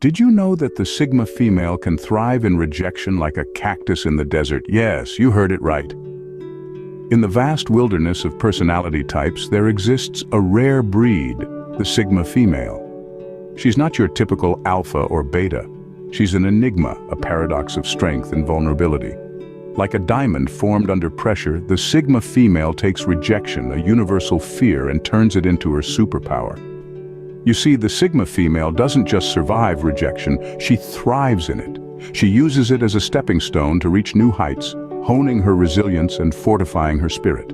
Did you know that the Sigma female can thrive in rejection like a cactus in the desert? Yes, you heard it right. In the vast wilderness of personality types, there exists a rare breed, the Sigma female. She's not your typical alpha or beta. She's an enigma, a paradox of strength and vulnerability. Like a diamond formed under pressure, the Sigma female takes rejection, a universal fear, and turns it into her superpower. You see, the Sigma female doesn't just survive rejection, she thrives in it. She uses it as a stepping stone to reach new heights, honing her resilience and fortifying her spirit.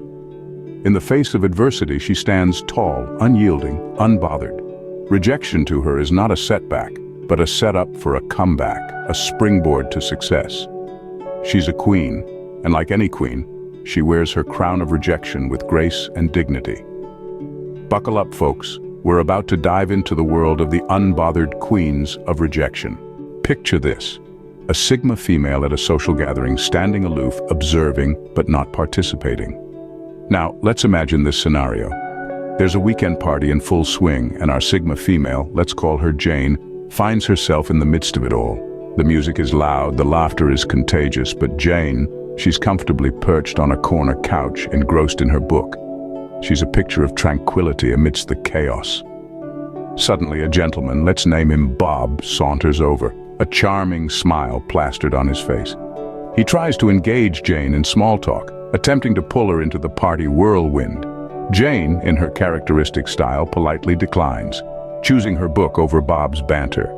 In the face of adversity, she stands tall, unyielding, unbothered. Rejection to her is not a setback, but a setup for a comeback, a springboard to success. She's a queen, and like any queen, she wears her crown of rejection with grace and dignity. Buckle up, folks. We're about to dive into the world of the unbothered queens of rejection. Picture this: a Sigma female at a social gathering, standing aloof, observing, but not participating. Now, let's imagine this scenario. There's a weekend party in full swing, and our Sigma female, let's call her Jane, finds herself in the midst of it all. The music is loud, the laughter is contagious, but Jane, she's comfortably perched on a corner couch, engrossed in her book. She's a picture of tranquility amidst the chaos. Suddenly, a gentleman, let's name him Bob, saunters over, a charming smile plastered on his face. He tries to engage Jane in small talk, attempting to pull her into the party whirlwind. Jane, in her characteristic style, politely declines, choosing her book over Bob's banter.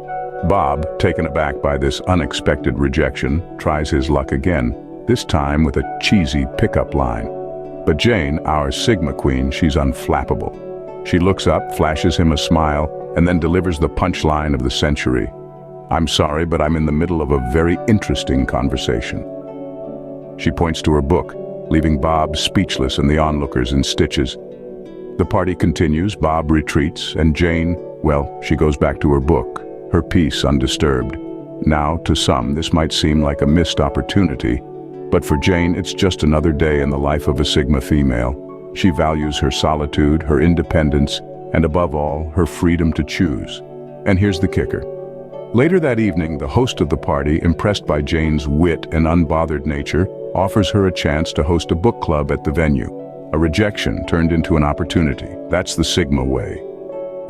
Bob, taken aback by this unexpected rejection, tries his luck again, this time with a cheesy pickup line. But Jane, our Sigma queen, she's unflappable. She looks up, flashes him a smile, and then delivers the punchline of the century. "I'm sorry, but I'm in the middle of a very interesting conversation." She points to her book, leaving Bob speechless and the onlookers in stitches. The party continues, Bob retreats, and Jane, well, she goes back to her book, her peace undisturbed. Now, to some, this might seem like a missed opportunity, but for Jane, it's just another day in the life of a Sigma female. She values her solitude, her independence, and above all, her freedom to choose. And here's the kicker. Later that evening, the host of the party, impressed by Jane's wit and unbothered nature, offers her a chance to host a book club at the venue. A rejection turned into an opportunity. That's the Sigma way.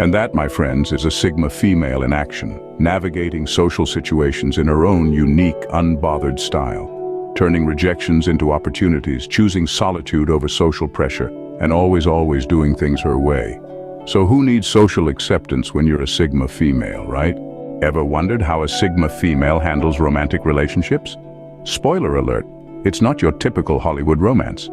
And that, my friends, is a Sigma female in action, navigating social situations in her own unique, unbothered style. Turning rejections into opportunities, choosing solitude over social pressure, and always doing things her way. So who needs social acceptance when you're a Sigma female, right? Ever wondered how a Sigma female handles romantic relationships? Spoiler alert, it's not your typical Hollywood romance.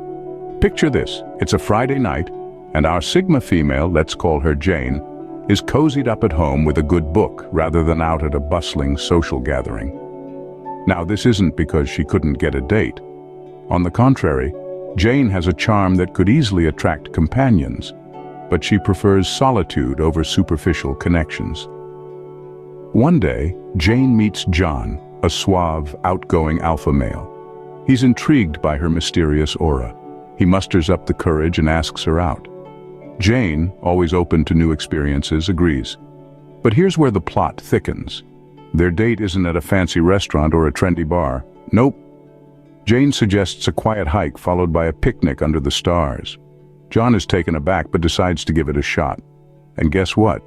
Picture this, it's a Friday night, and our Sigma female, let's call her Jane, is cozied up at home with a good book rather than out at a bustling social gathering. Now, this isn't because she couldn't get a date. On the contrary, Jane has a charm that could easily attract companions, but she prefers solitude over superficial connections. One day, Jane meets John, a suave, outgoing alpha male. He's intrigued by her mysterious aura. He musters up the courage and asks her out. Jane, always open to new experiences, agrees. But here's where the plot thickens. Their date isn't at a fancy restaurant or a trendy bar. Nope. Jane suggests a quiet hike followed by a picnic under the stars. John is taken aback but decides to give it a shot. And guess what?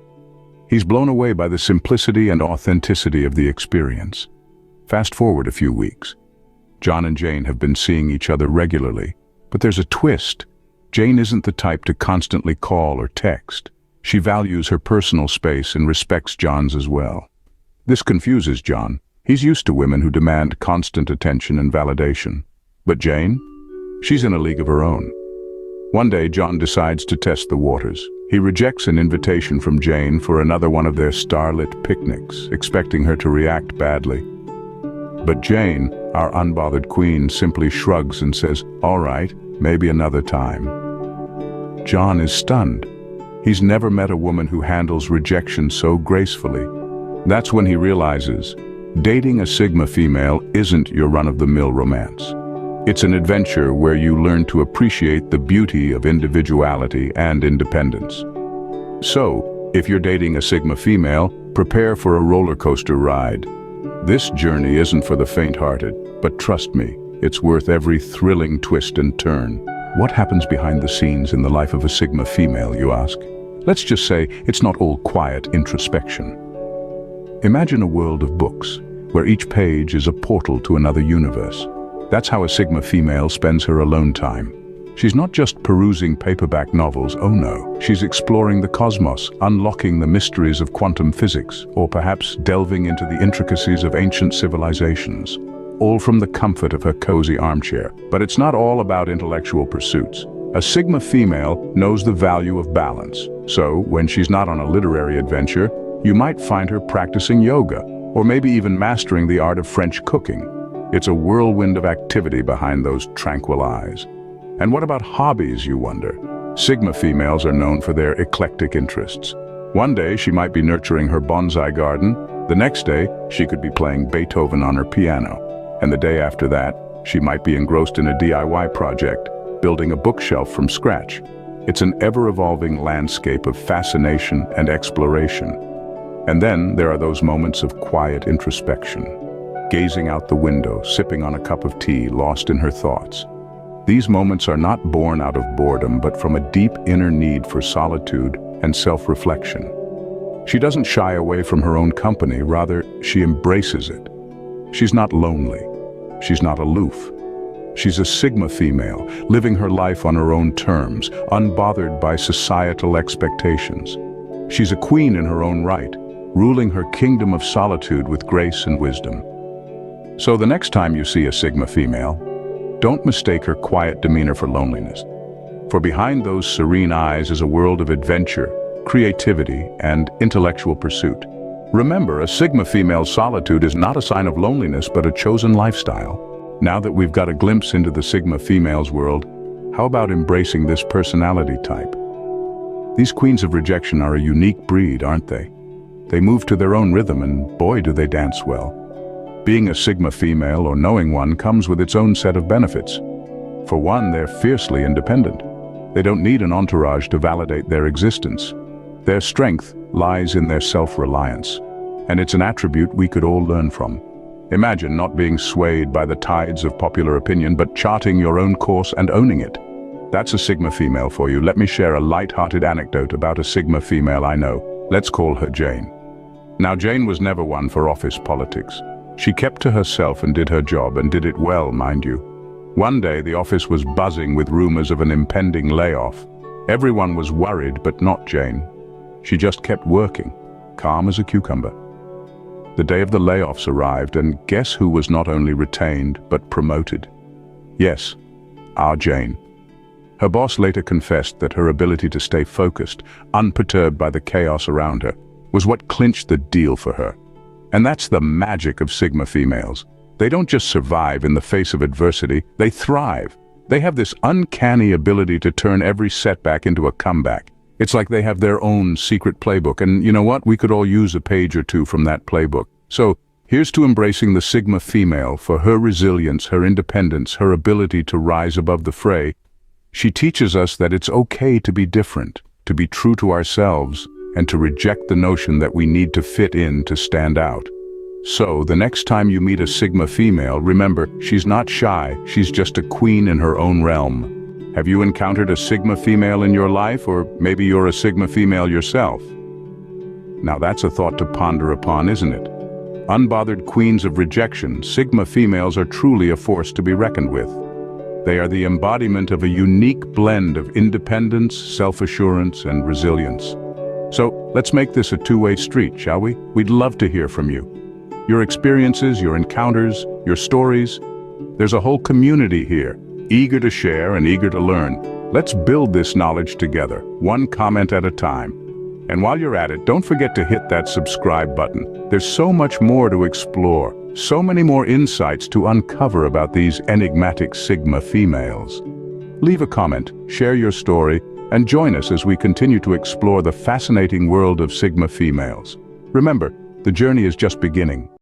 He's blown away by the simplicity and authenticity of the experience. Fast forward a few weeks. John and Jane have been seeing each other regularly, but there's a twist. Jane isn't the type to constantly call or text. She values her personal space and respects John's as well. This confuses John. He's used to women who demand constant attention and validation. But Jane? She's in a league of her own. One day, John decides to test the waters. He rejects an invitation from Jane for another one of their starlit picnics, expecting her to react badly. But Jane, our unbothered queen, simply shrugs and says, "All right, maybe another time." John is stunned. He's never met a woman who handles rejection so gracefully. That's when he realizes, dating a Sigma female isn't your run-of-the-mill romance. It's an adventure where you learn to appreciate the beauty of individuality and independence. So, if you're dating a Sigma female, Prepare for a roller coaster ride. This journey isn't for the faint-hearted, but trust me, it's worth every thrilling twist and turn. What happens behind the scenes in the life of a Sigma female, you ask? Let's just say it's not all quiet introspection. Imagine a world of books, where each page is a portal to another universe. That's how a Sigma female spends her alone time. She's not just perusing paperback novels, oh no. She's exploring the cosmos, unlocking the mysteries of quantum physics, or perhaps delving into the intricacies of ancient civilizations. All from the comfort of her cozy armchair. But it's not all about intellectual pursuits. A Sigma female knows the value of balance. So, when she's not on a literary adventure, you might find her practicing yoga, or maybe even mastering the art of French cooking. It's a whirlwind of activity behind those tranquil eyes. And what about hobbies, you wonder? Sigma females are known for their eclectic interests. One day she might be nurturing her bonsai garden, the next day she could be playing Beethoven on her piano, and the day after that she might be engrossed in a DIY project, building a bookshelf from scratch. It's an ever-evolving landscape of fascination and exploration. And then there are those moments of quiet introspection, gazing out the window, sipping on a cup of tea, lost in her thoughts. These moments are not born out of boredom, but from a deep inner need for solitude and self-reflection. She doesn't shy away from her own company, rather, she embraces it. She's not lonely. She's not aloof. She's a Sigma female, living her life on her own terms, unbothered by societal expectations. She's a queen in her own right, ruling her kingdom of solitude with grace and wisdom. So the next time you see a Sigma female, don't mistake her quiet demeanor for loneliness. For behind those serene eyes is a world of adventure, creativity, and intellectual pursuit. Remember, a Sigma female's solitude is not a sign of loneliness, but a chosen lifestyle. Now that we've got a glimpse into the Sigma female's world, how about embracing this personality type? These queens of rejection are a unique breed, aren't they? They move to their own rhythm, and boy, do they dance well. Being a Sigma female, or knowing one, comes with its own set of benefits. For one, they're fiercely independent. They don't need an entourage to validate their existence. Their strength lies in their self-reliance, and it's an attribute we could all learn from. Imagine not being swayed by the tides of popular opinion, but charting your own course and owning it. That's a Sigma female for you. Let me share a light-hearted anecdote about a Sigma female I know. Let's call her Jane. Now, Jane was never one for office politics. She kept to herself and did her job, and did it well, mind you. One day, the office was buzzing with rumors of an impending layoff. Everyone was worried, but not Jane. She just kept working, calm as a cucumber. The day of the layoffs arrived, and guess who was not only retained, but promoted? Yes, our Jane. Her boss later confessed that her ability to stay focused, unperturbed by the chaos around her, was what clinched the deal for her. And that's the magic of Sigma females. They don't just survive in the face of adversity, they thrive. They have this uncanny ability to turn every setback into a comeback. It's like they have their own secret playbook, and you know what? We could all use a page or two from that playbook. So, here's to embracing the Sigma female for her resilience, her independence, her ability to rise above the fray. She teaches us that it's okay to be different, to be true to ourselves, and to reject the notion that we need to fit in to stand out. So, the next time you meet a Sigma female, remember, she's not shy, she's just a queen in her own realm. Have you encountered a Sigma female in your life, or maybe you're a Sigma female yourself? Now that's a thought to ponder upon, isn't it? Unbothered queens of rejection, Sigma females are truly a force to be reckoned with. They are the embodiment of a unique blend of independence, self-assurance, and resilience. So, let's make this a two-way street, shall we? We'd love to hear from you. Your experiences, your encounters, your stories. There's a whole community here, eager to share and eager to learn. Let's build this knowledge together, one comment at a time. And while you're at it, don't forget to hit that subscribe button. There's so much more to explore, so many more insights to uncover about these enigmatic Sigma females. Leave a comment, share your story, and join us as we continue to explore the fascinating world of Sigma females. Remember, the journey is just beginning.